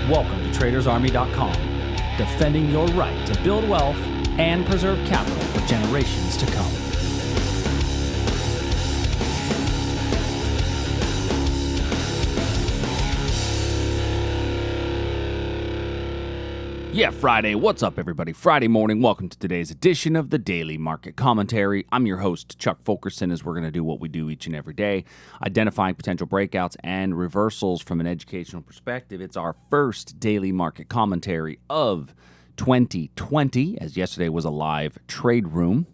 Welcome to TradersArmy.com, defending your right to build wealth and preserve capital for generations to come. Yeah, Friday. What's up, everybody? Friday morning. Welcome to today's edition of the Daily Market Commentary. I'm your host, Chuck Fulkerson, as we're going to do what we do each and every day, identifying potential breakouts and reversals from an educational perspective. It's our first Daily Market Commentary of 2020, as yesterday was a live trade room.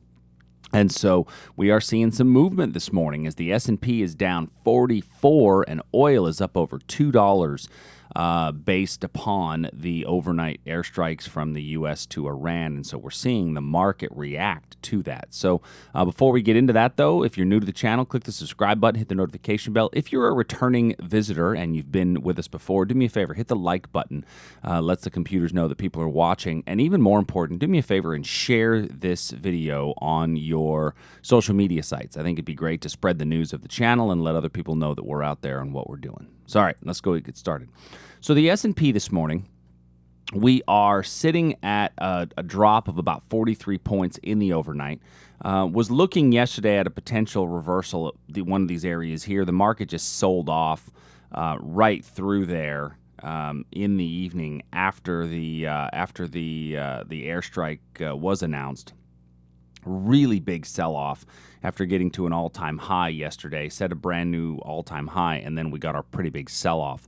And so we are seeing some movement this morning as the S&P is down 44 and oil is up over $2 based upon the overnight airstrikes from the U.S. to Iran. And so we're seeing the market react to that. So before we get into that, though, if you're new to the channel, click the subscribe button, hit the notification bell. If you're a returning visitor and you've been with us before, do me a favor, hit the like button. Lets the computers know that people are watching. And even more important, do me a favor and share this video on your social media sites. I think it'd be great to spread the news of the channel and let other people know that we're out there and what we're doing. So, all right, let's go get started. So the S&P this morning, we are sitting at a drop of about 43 points in the overnight. Was looking yesterday at a potential reversal at one of these areas here. The market just sold off right through there in the evening after the airstrike was announced. Really big sell-off after getting to an all-time high yesterday, set a brand new all-time high, and then we got our pretty big sell-off.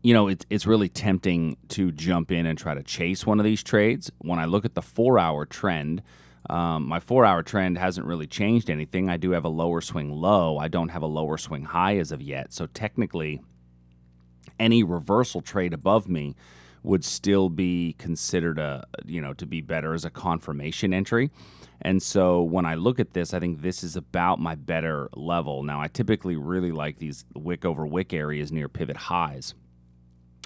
You know, it's really tempting to jump in and try to chase one of these trades. When I look at the 4-hour trend, my 4-hour trend hasn't really changed anything. I do have a lower swing low. I don't have a lower swing high as of yet. So technically, any reversal trade above me would still be considered to be better as a confirmation entry. And so when I look at this, I think this is about my better level. Now, I typically really like these wick over wick areas near pivot highs.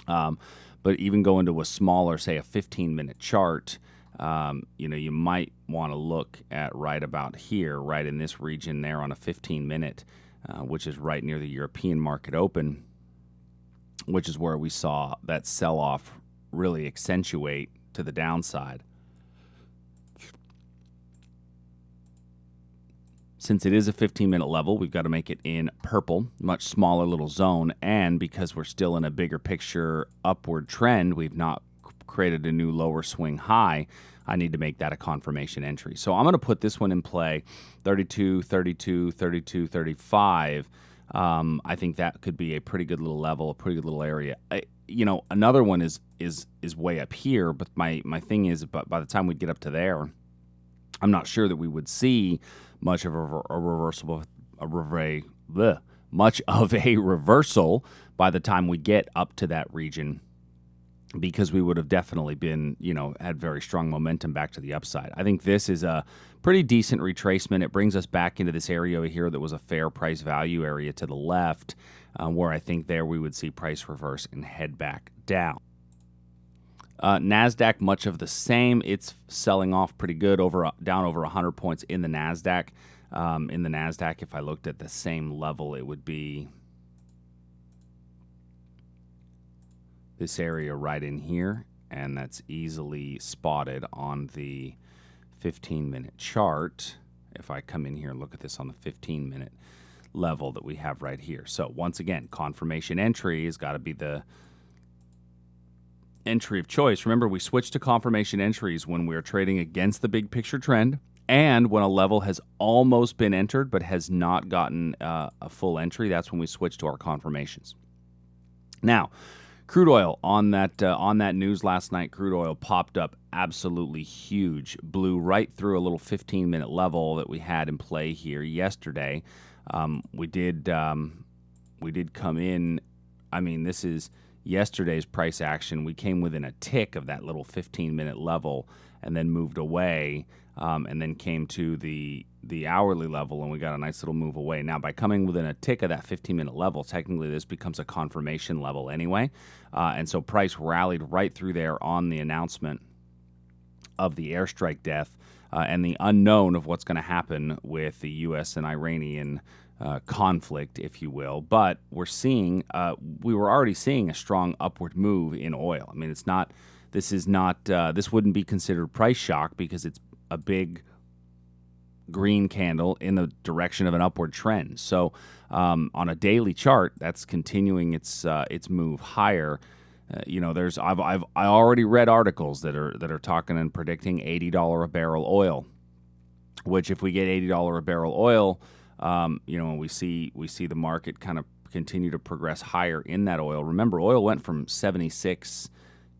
But even go into a smaller, say a 15-minute chart, you might want to look at right about here, right in this region there on a 15-minute, which is right near the European market open, which is where we saw that sell-off really accentuate to the downside. Since it is a 15-minute level, we've got to make it in purple, much smaller little zone, and because we're still in a bigger picture upward trend, we've not created a new lower swing high, I need to make that a confirmation entry. So I'm going to put this one in play, 32, 32, 32, 35. I think that could be a pretty good little level, a pretty good little area. Another one is way up here, but my thing is, by the time we get up to there, I'm not sure that we would see much of a reversal by the time we get up to that region, because we would have definitely been, had very strong momentum back to the upside. I think this is a pretty decent retracement. It brings us back into this area here that was a fair price value area to the left, where I think there we would see price reverse and head back down. NASDAQ, much of the same. It's selling off pretty good, down over 100 points in the NASDAQ. If I looked at the same level, it would be this area right in here, and that's easily spotted on the 15-minute chart. If I come in here and look at this on the 15-minute level that we have right here. So once again, confirmation entry has got to be the entry of choice. Remember, we switch to confirmation entries when we're trading against the big picture trend and when a level has almost been entered but has not gotten a full entry. That's when we switch to our confirmations. Now, crude oil, on that news last night, crude oil popped up absolutely huge, blew right through a little 15-minute level that we had in play here yesterday. We did come in. I mean, this is yesterday's price action. We came within a tick of that little 15-minute level and then moved away, and then came to the hourly level, and we got a nice little move away. Now, by coming within a tick of that 15-minute level, technically this becomes a confirmation level anyway, and so price rallied right through there on the announcement of the airstrike death and the unknown of what's going to happen with the U.S. and Iranian conflict, if you will. But we're seeing, we were already seeing a strong upward move in oil. I mean, this wouldn't be considered price shock because it's a big green candle in the direction of an upward trend. So on a daily chart, that's continuing its move higher. I already read articles that are talking and predicting $80 a barrel oil, which if we get $80 a barrel oil, we see the market kind of continue to progress higher in that oil. Remember, oil went from 76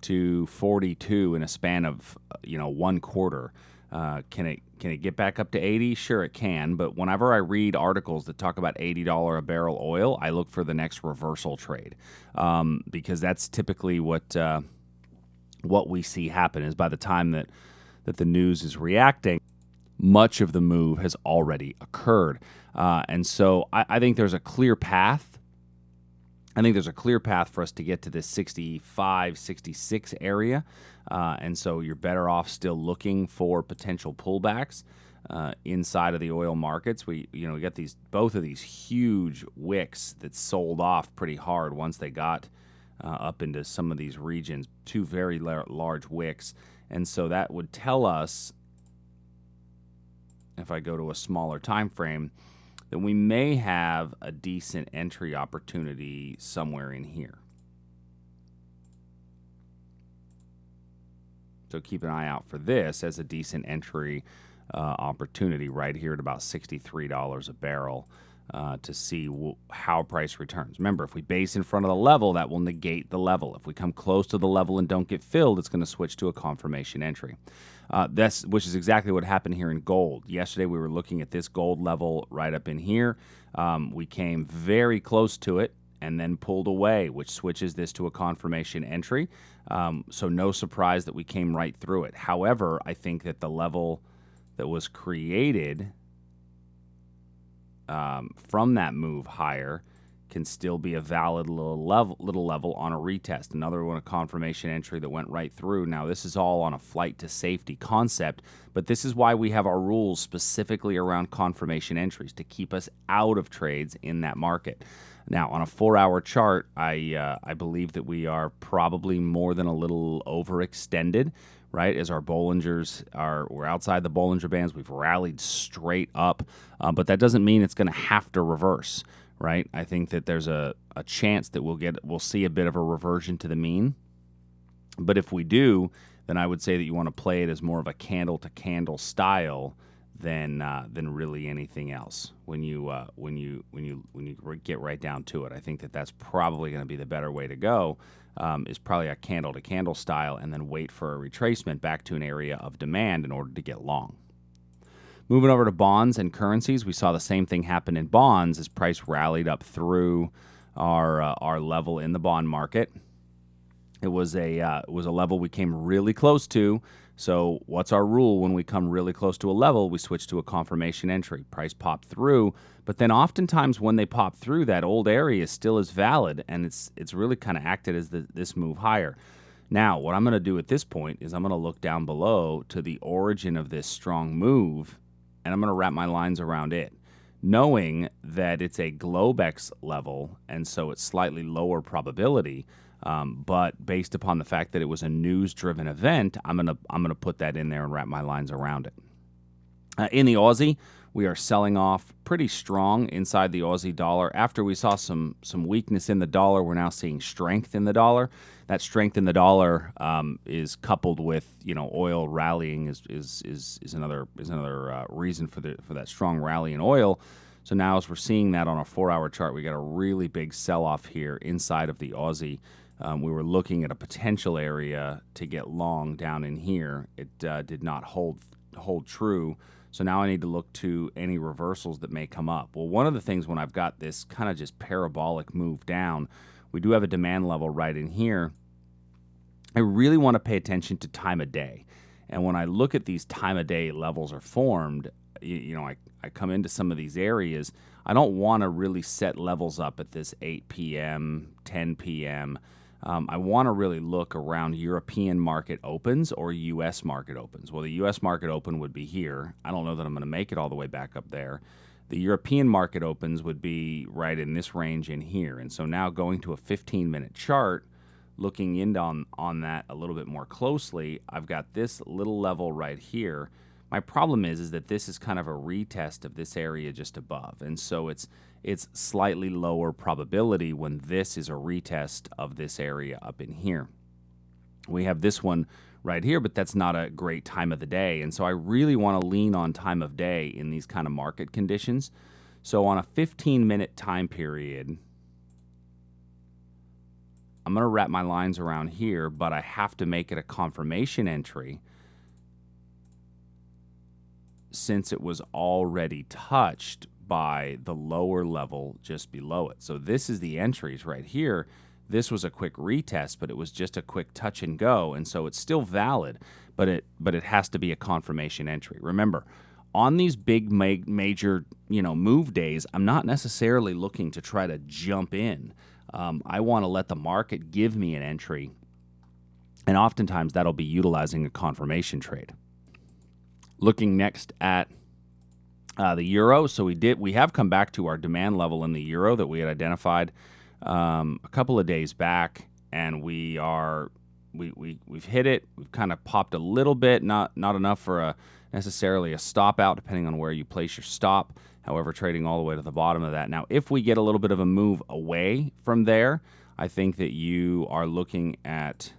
to 42 in a span of 1 quarter. Can it get back up to 80? Sure, it can. But whenever I read articles that talk about $80 a barrel oil, I look for the next reversal trade, because that's typically what we see happen. Is by the time that the news is reacting, much of the move has already occurred, and so I think there's a clear path. I think there's a clear path for us to get to this 65, 66 area. And so you're better off still looking for potential pullbacks inside of the oil markets. We got both of these huge wicks that sold off pretty hard once they got up into some of these regions, two very large wicks. And so that would tell us, if I go to a smaller time frame, that we may have a decent entry opportunity somewhere in here. So keep an eye out for this as a decent entry opportunity right here at about $63 a barrel to see how price returns. Remember, if we base in front of the level, that will negate the level. If we come close to the level and don't get filled, it's going to switch to a confirmation entry. Which is exactly what happened here in gold. Yesterday, we were looking at this gold level right up in here. We came very close to it and then pulled away, which switches this to a confirmation entry. So no surprise that we came right through it. However, I think that the level that was created from that move higher can still be a valid little level on a retest. Another one, a confirmation entry that went right through. Now, this is all on a flight to safety concept, but this is why we have our rules specifically around confirmation entries, to keep us out of trades in that market. Now, on a 4-hour chart, I believe that we are probably more than a little overextended, right? As our Bollingers we're outside the Bollinger Bands. We've rallied straight up, but that doesn't mean it's going to have to reverse. Right, I think that there's a chance that we'll see a bit of a reversion to the mean, but if we do, then I would say that you want to play it as more of a candle to candle style than really anything else. When you get right down to it, I think that that's probably going to be the better way to go. Is probably a candle to candle style, and then wait for a retracement back to an area of demand in order to get long. Moving over to bonds and currencies, we saw the same thing happen in bonds as price rallied up through our level in the bond market. It was a level we came really close to. So what's our rule when we come really close to a level? We switch to a confirmation entry. Price popped through, but then oftentimes when they pop through, that old area still is valid, and it's really kind of acted as this move higher. Now, what I'm going to do at this point is I'm going to look down below to the origin of this strong move, and I'm going to wrap my lines around it, knowing that it's a Globex level, and so it's slightly lower probability. But based upon the fact that it was a news-driven event, I'm gonna put that in there and wrap my lines around it. In the Aussie, we are selling off pretty strong inside the Aussie dollar. After we saw some weakness in the dollar, we're now seeing strength in the dollar. That strength in the dollar is coupled with oil rallying is another reason for that strong rally in oil. So now as we're seeing that on a 4-hour chart, we got a really big sell-off here inside of the Aussie. We were looking at a potential area to get long down in here. It did not hold true. So now I need to look to any reversals that may come up. Well, one of the things when I've got this kind of just parabolic move down, we do have a demand level right in here. I really want to pay attention to time of day. And when I look at these time of day levels are formed, I come into some of these areas. I don't want to really set levels up at this 8 p.m., 10 p.m. I want to really look around European market opens or U.S. market opens. Well, the U.S. market open would be here. I don't know that I'm going to make it all the way back up there. The European market opens would be right in this range in here. And so now going to a 15-minute chart, looking in on that a little bit more closely, I've got this little level right here. My problem is that this is kind of a retest of this area just above. And so it's slightly lower probability when this is a retest of this area up in here. We have this one right here, but that's not a great time of the day. And so I really want to lean on time of day in these kind of market conditions. So on a 15-minute time period, I'm going to wrap my lines around here, but I have to make it a confirmation entry since it was already touched by the lower level just below it. So this is the entries right here. This was a quick retest, but it was just a quick touch and go, and so it's still valid, but it has to be a confirmation entry. Remember, on these big major move days, I'm not necessarily looking to try to jump in. I want to let the market give me an entry, and oftentimes that'll be utilizing a confirmation trade. Looking next at the euro, so we have come back to our demand level in the euro that we had identified a couple of days back, and we've hit it. We've kind of popped a little bit, not enough for necessarily a stop out, depending on where you place your stop. However, trading all the way to the bottom of that. Now, if we get a little bit of a move away from there, I think that you are looking at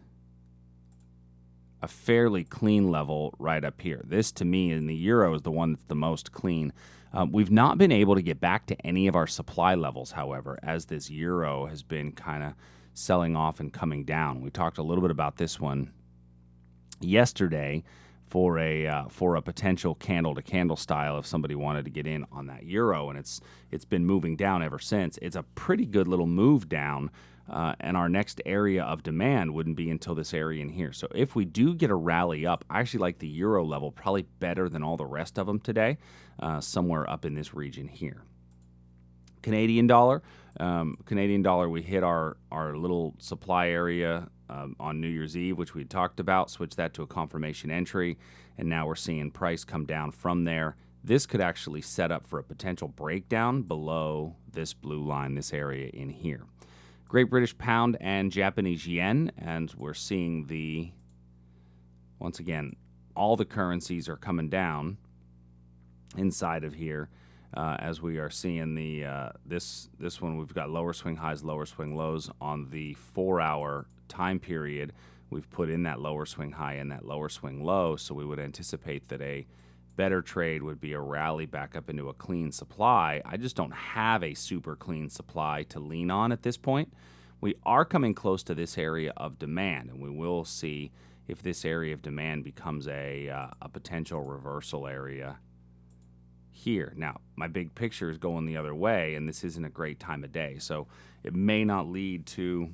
a fairly clean level right up here. This, to me, in the euro is the one that's the most clean. We've not been able to get back to any of our supply levels, however, as this euro has been kind of selling off and coming down. We talked a little bit about this one yesterday for a potential candle-to-candle style if somebody wanted to get in on that euro, and it's been moving down ever since. It's a pretty good little move down, and our next area of demand wouldn't be until this area in here. So if we do get a rally up, I actually like the euro level probably better than all the rest of them today, somewhere up in this region here. Canadian dollar, we hit our little supply area on New Year's Eve, which we talked about, switched that to a confirmation entry, and now we're seeing price come down from there. This could actually set up for a potential breakdown below this blue line, this area in here. Great British Pound and Japanese Yen, and we're seeing once again, all the currencies are coming down inside of here. As we are seeing this one, we've got lower swing highs, lower swing lows on the 4-hour time period. We've put in that lower swing high and that lower swing low, so we would anticipate that a better trade would be a rally back up into a clean supply. I just don't have a super clean supply to lean on at this point. We are coming close to this area of demand, and we will see if this area of demand becomes a potential reversal area here. Now, my big picture is going the other way, and this isn't a great time of day, so it may not lead to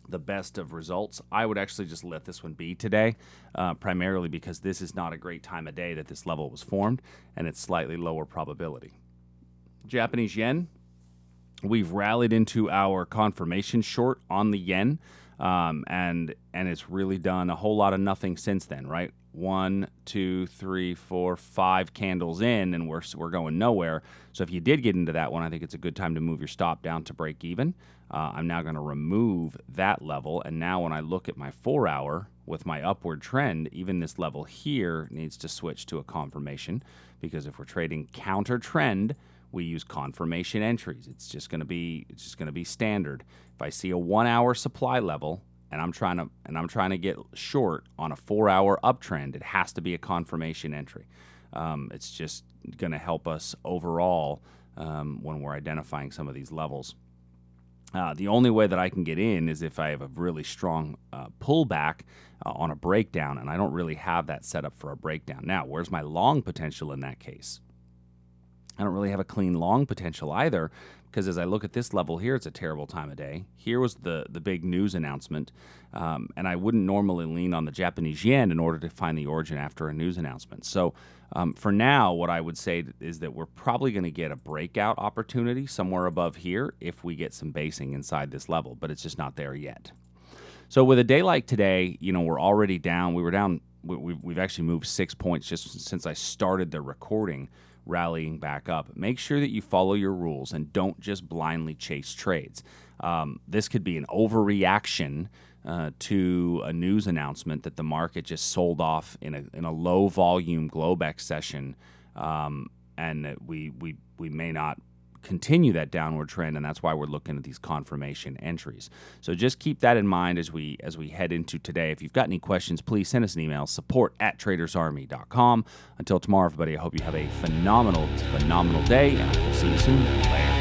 the best of results. I would actually just let this one be today, primarily because this is not a great time of day that this level was formed, and it's slightly lower probability. Japanese yen, we've rallied into our confirmation short on the yen, and it's really done a whole lot of nothing since then, right? 1, 2, 3, 4, 5 candles in, and we're going nowhere. So if you did get into that one, I think it's a good time to move your stop down to break even. I'm now going to remove that level, and now when I look at my 4-hour with my upward trend, even this level here needs to switch to a confirmation, because if we're trading counter trend, we use confirmation entries. It's just going to be standard. If I see a 1-hour supply level and I'm trying to get short on a 4-hour uptrend, it has to be a confirmation entry. It's just going to help us overall when we're identifying some of these levels. The only way that I can get in is if I have a really strong pullback on a breakdown, and I don't really have that set up for a breakdown. Now, where's my long potential in that case? I don't really have a clean long potential either, because as I look at this level here, it's a terrible time of day. Here was the big news announcement, and I wouldn't normally lean on the Japanese yen in order to find the origin after a news announcement. So for now, what I would say is that we're probably going to get a breakout opportunity somewhere above here if we get some basing inside this level, but it's just not there yet. So with a day like today, we're already down. We were down. We've actually moved 6 points just since I started the recording. rallying back up. Make sure that you follow your rules and don't just blindly chase trades. This could be an overreaction to a news announcement that the market just sold off in a low volume Globex session, and that we may not continue that downward trend, and that's why we're looking at these confirmation entries. So just keep that in mind as we head into today. If you've got any questions, please send us an email, support@tradersarmy.com. Until tomorrow, everybody, I hope you have a phenomenal day, and I will see you soon. Later.